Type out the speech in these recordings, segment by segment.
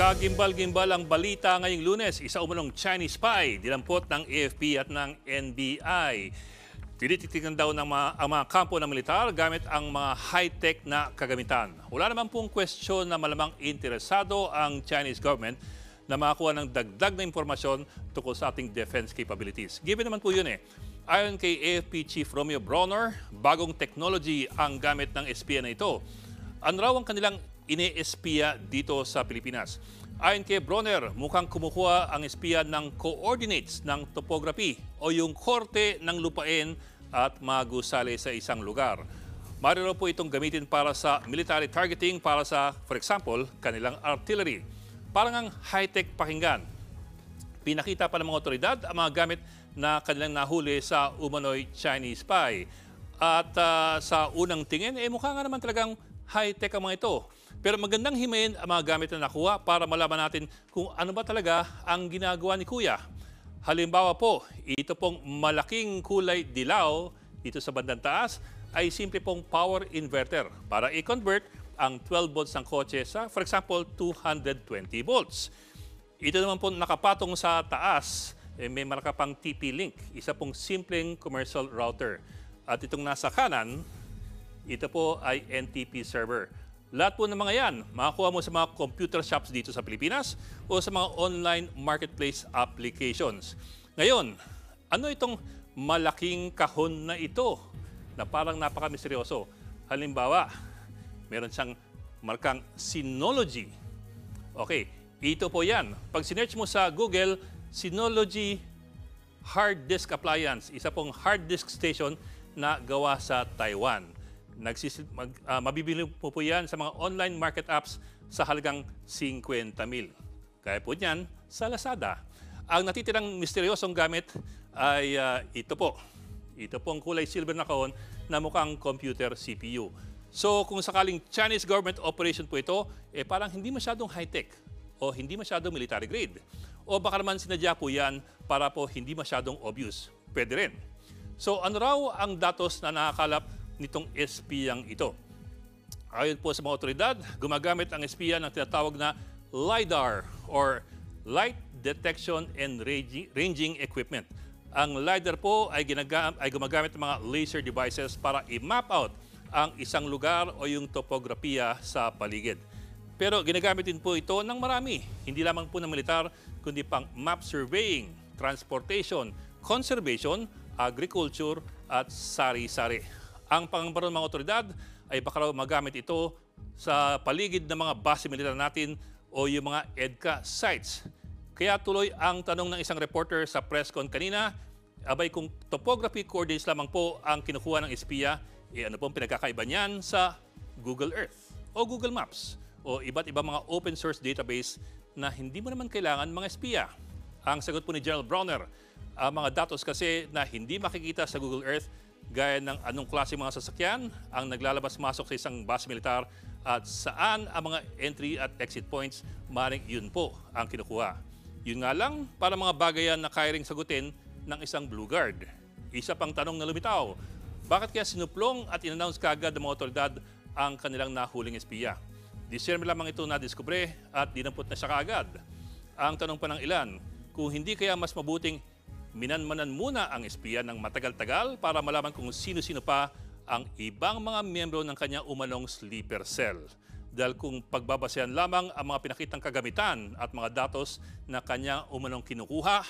Kagimbal-gimbal ang balita ngayong Lunes, isa umunong Chinese spy, dinampot ng AFP at ng NBI. Tinititignan daw ng ang mga kampo ng militar gamit ang mga high-tech na kagamitan. Wala naman pong kwestiyon na malamang interesado ang Chinese government na makakuha ng dagdag na impormasyon tungkol sa ating defense capabilities. Given naman po yun eh. Ayon kay AFP Chief Romeo Bronner, bagong technology ang gamit ng espiya na ito. Ano raw ang kanilang ine-espiya dito sa Pilipinas? Ayon kay Bronner, mukhang kumukuha ang espiya ng coordinates ng topography o yung korte ng lupain at magusali sa isang lugar. Maaari po itong gamitin para sa military targeting para sa, for example, kanilang artillery. Parang ang high-tech pakinggan. Pinakita pa ng mga otoridad ang mga gamit na kanilang nahuli sa umano'y Chinese spy. At sa unang tingin, mukha nga naman talagang high-tech ang mga ito. Pero magandang himayin ang mga gamit na nakuha para malaman natin kung ano ba talaga ang ginagawa ni Kuya. Halimbawa po, ito pong malaking kulay dilaw dito sa bandang taas ay simple pong power inverter para i-convert ang 12 volts ng kotse sa, for example, 220 volts. Ito naman po nakapatong sa taas, may nakapang TP-Link, isa pong simpleng commercial router. At itong nasa kanan, ito po ay NTP server. Lahat po ng mga yan, makakuha mo sa mga computer shops dito sa Pilipinas o sa mga online marketplace applications. Ngayon, ano itong malaking kahon na ito na parang napaka-misteryoso? Halimbawa, meron siyang markang Synology. Okay, ito po yan. Pag sinearch mo sa Google, Synology hard disk appliance, isa pong hard disk station na gawa sa Taiwan. Mabibili po yan sa mga online market apps sa halagang 50,000. Kaya po niyan sa Lazada. Ang natitirang misteryosong gamit ay ito po. Ito po ang kulay silver na kahon na mukhang computer CPU. So kung sakaling Chinese government operation po ito, parang hindi masyadong high-tech o hindi masyadong military grade. O baka naman sinadya po yan para po hindi masyadong obvious. Pwede rin. So ano raw ang datos na nakakalap nitong espiyang ito? Ayon po sa mga otoridad, gumagamit ang espiya ng tinatawag na LiDAR or Light Detection and Ranging Equipment. Ang LiDAR po ay gumagamit ng mga laser devices para i-map out ang isang lugar o yung topografiya sa paligid. Pero ginagamit din po ito ng marami, hindi lamang po ng militar, kundi pang map surveying, transportation, conservation, agriculture at sari-sari. Ang pangamba ng mga otoridad ay baka raw magamit ito sa paligid ng mga base militar natin o yung mga EDCA sites. Kaya tuloy ang tanong ng isang reporter sa presscon kanina, abay kung topography coordinates lamang po ang kinukuha ng espiya, ano pong pinagkakaiba niyan sa Google Earth o Google Maps o iba't ibang mga open source database na hindi mo naman kailangan mga espiya. Ang sagot po ni General Bronner, ang mga datos kasi na hindi makikita sa Google Earth gaya ng anong klase mga sasakyan ang naglalabas-masok sa isang base militar at saan ang mga entry at exit points, maaaring yun po ang kinukuha. Yun nga lang, para mga bagayan na kaya ring sagutin ng isang Blue Guard. Isa pang tanong na lumitaw, bakit kaya sinuplong at in-announce kagad ng mga otoridad ang kanilang nahuling espiya? Disyerme lamang ito na-discover at dinampot na siya kaagad. Ang tanong pa ng ilan, kung hindi kaya mas mabuting minanmanan muna ang espiya ng matagal-tagal para malaman kung sino-sino pa ang ibang mga miyembro ng kanyang umanong sleeper cell. Dahil kung pagbabasehan lamang ang mga pinakitang kagamitan at mga datos na kanyang umanong kinukuha,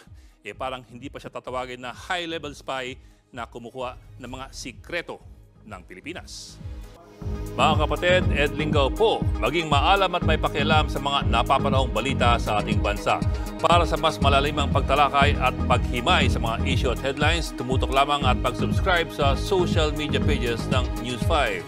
parang hindi pa siya tatawagin na high-level spy na kumukuha ng mga sikreto ng Pilipinas. Mga kapatid, Ed Lingaw po, maging maalam at may pakialam sa mga napapanahong balita sa ating bansa. Para sa mas malalimang pagtalakay at paghimay sa mga issue at headlines, tumutok lamang at pag-subscribe sa social media pages ng News 5.